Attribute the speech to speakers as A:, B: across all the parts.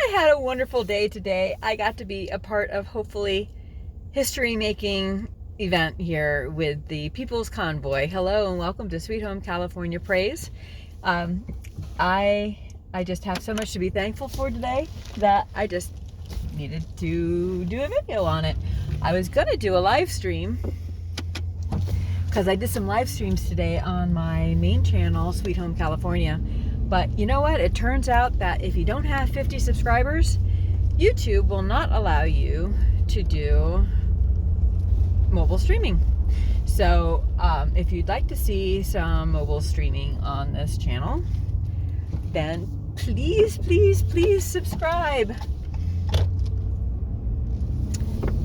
A: I had a wonderful day today. I got to be a part of hopefully history-making event here with the People's Convoy. Hello and welcome to Sweet Home California Praise. Um, I just have so much to be thankful for today that I just needed to do a video on it. I was gonna do a live stream because I did some live streams today on my main channel, Sweet Home California. But you know what? It turns out that if you don't have 50 subscribers, YouTube will not allow you to do mobile streaming. So if you'd like to see some mobile streaming on this channel, then please subscribe.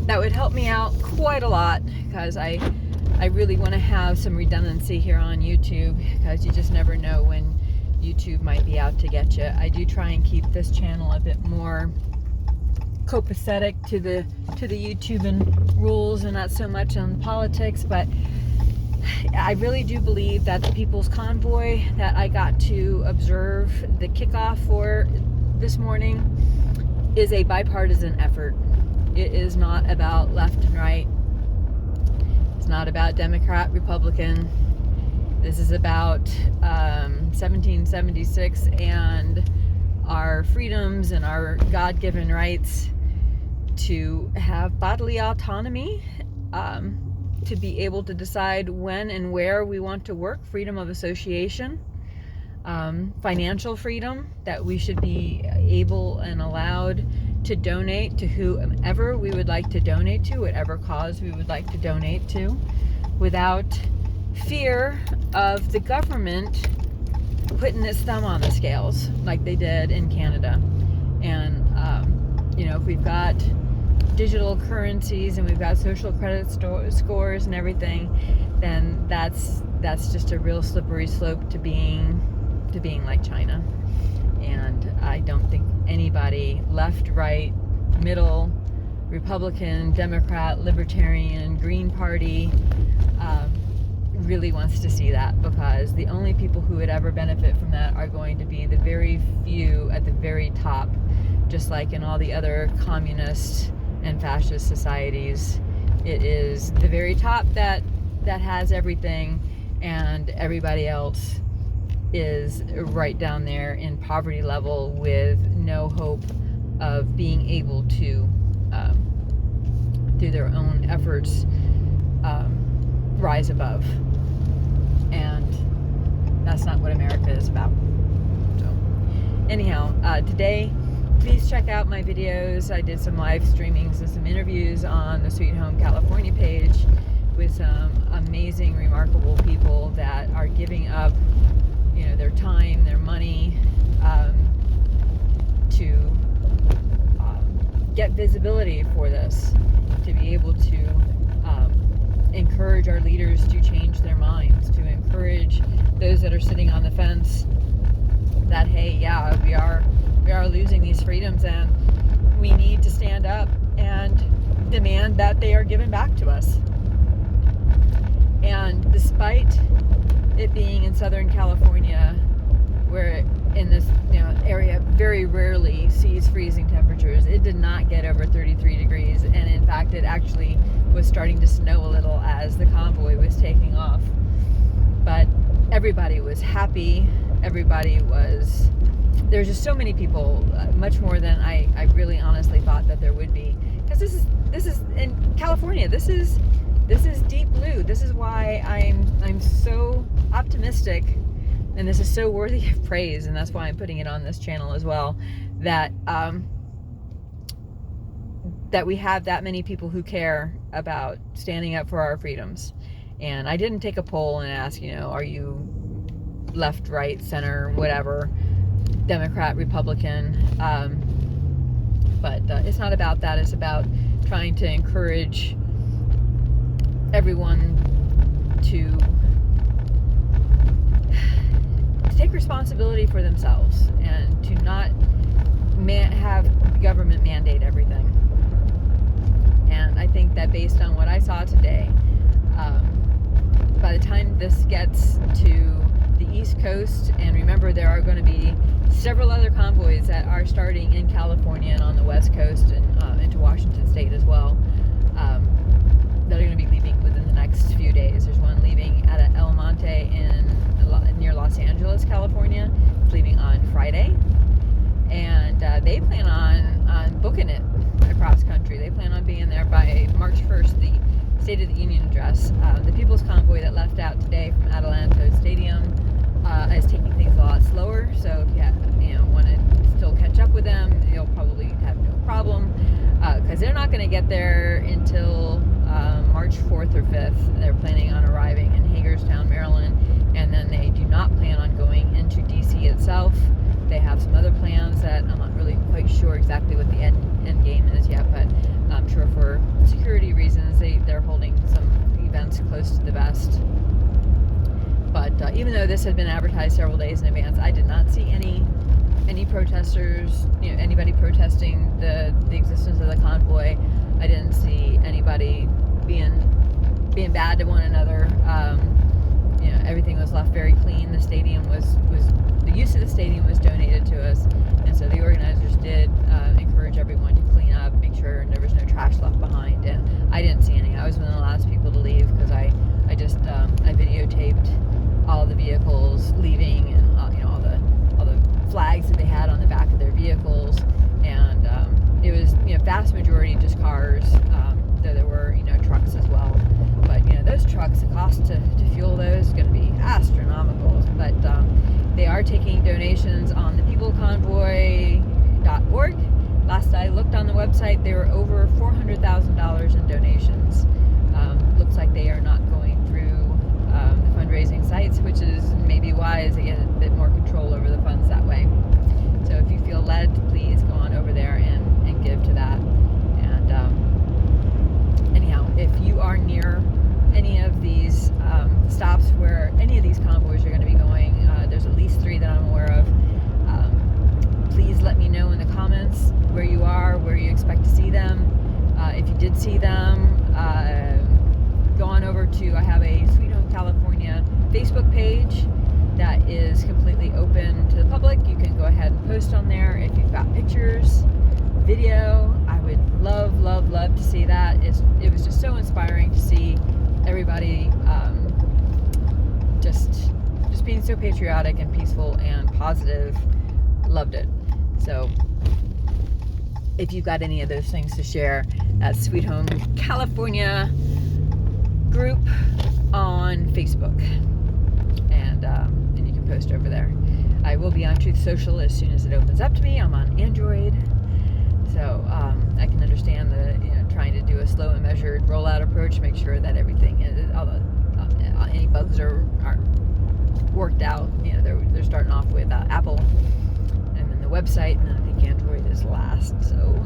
A: That would help me out quite a lot because I really want to have some redundancy here on YouTube, because you just never know when YouTube might be out to get you. I do try and keep this channel a bit more copacetic to the YouTube and rules and not so much on politics, but I really do believe that the People's Convoy that I got to observe the kickoff for this morning is a bipartisan effort. It is not about left and right. It's not about Democrat, Republican. This is about 1776 and our freedoms and our God-given rights to have bodily autonomy, to be able to decide when and where we want to work, freedom of association, financial freedom, that we should be able and allowed to donate to whomever we would like to donate to, whatever cause we would like to donate to, without fear of the government putting its thumb on the scales like they did in Canada. And if we've got digital currencies and we've got social credit scores and everything, then that's just a real slippery slope to being like China. And I don't think anybody, left, right, middle, Republican, Democrat, Libertarian, Green Party, really wants to see that, because the only people who would ever benefit from that are going to be the very few at the very top, just like in all the other communist and fascist societies. It is the very top that has everything, and everybody else is right down there in poverty level with no hope of being able to, through their own efforts, rise above. And that's not what America is about. So anyhow, today, please check out my videos. I did some live streamings and some interviews on the Sweet Home California page with some amazing, remarkable people that are giving up, their time, their money, to get visibility for this, to be able to encourage our leaders to change their minds, to encourage those that are sitting on the fence that, hey, yeah, we are losing these freedoms, and we need to stand up and demand that they are given back to us. And despite it being in Southern California, where in this area very rarely sees freezing temperatures, it did not get over 33 degrees, and in fact it actually was starting to snow a little as the convoy was taking off. But everybody was happy. There's just so many people, much more than I really honestly thought that there would be, because this is in California. This is deep blue. This is why I'm so optimistic, and this is so worthy of praise, and that's why I'm putting it on this channel as well, that we have that many people who care about standing up for our freedoms. And I didn't take a poll and ask, are you left, right, center, whatever, Democrat, Republican, but it's not about that. It's about trying to encourage everyone to take responsibility for themselves and to not have the government mandate everything. And I think that based on what I saw today, by the time this gets to the East Coast, and remember there are going to be several other convoys that are are starting in California and on the West Coast and into Washington State as well. That are going to be leaving within the next few days. There's one leaving at Adelanto near Los Angeles, California. It's leaving on Friday, and they plan on booking it across country. They plan on being there by March 1st. The State of the Union address. The People's Convoy that left out today from Adelanto Stadium is taking things a lot slower. So if you want to still catch up with them, you'll probably have no problem, because they're not going to get there until March 4th or 5th. They're planning on arriving in Hagerstown, Maryland, and then they do not plan on going into DC itself. They have some other plans that I'm not really quite sure exactly what the end game is yet, but I'm sure for security reasons they're holding some events close to the vest. But even though this had been advertised several days in advance, I did not see any protesters, anybody protesting the existence of the convoy. I didn't see anybody being bad to one another. Everything was left very clean. The stadium was the use of the stadium was donated to us, and so the organizers did encourage everyone to clean up, make sure there was no trash left behind. And I didn't see any. I was one of the last people to leave because I videotaped all the vehicles leaving and all the flags that they had on the back of their vehicles, and it was vast majority just cars, though there were trucks as well. But those trucks, the cost to fuel those is going to be astronomical. But they are taking donations on the peopleconvoy.org. Last I looked on the website, there were over $400,000 in donations. Looks like they are not going through the fundraising sites, which is maybe wise. They get a bit more control over the funds that way. So if you feel led, please go on over there and give to that. And anyhow, if you are near any of these stops where any of these convoys are going to be going, there's at least 3 that I'm aware of. Please let me know in the comments where you are, where you expect to see them. If you did see them, go on over to, I have a Sweet Home California Facebook page that is completely open to the public. You can go ahead and post on there if you've got pictures, video. I would love to see that. It was just so inspiring to see everybody just being so patriotic and peaceful and positive. Loved it. So if you've got any of those things to share, that's Sweet Home California group on Facebook, and you can post over there. I will be on Truth Social as soon as it opens up to me. I'm on Android, so I can understand the trying to do a slow and measured rollout approach, make sure that everything, any bugs are worked out. They're starting off with Apple, and then the website, and then I think Android is last. So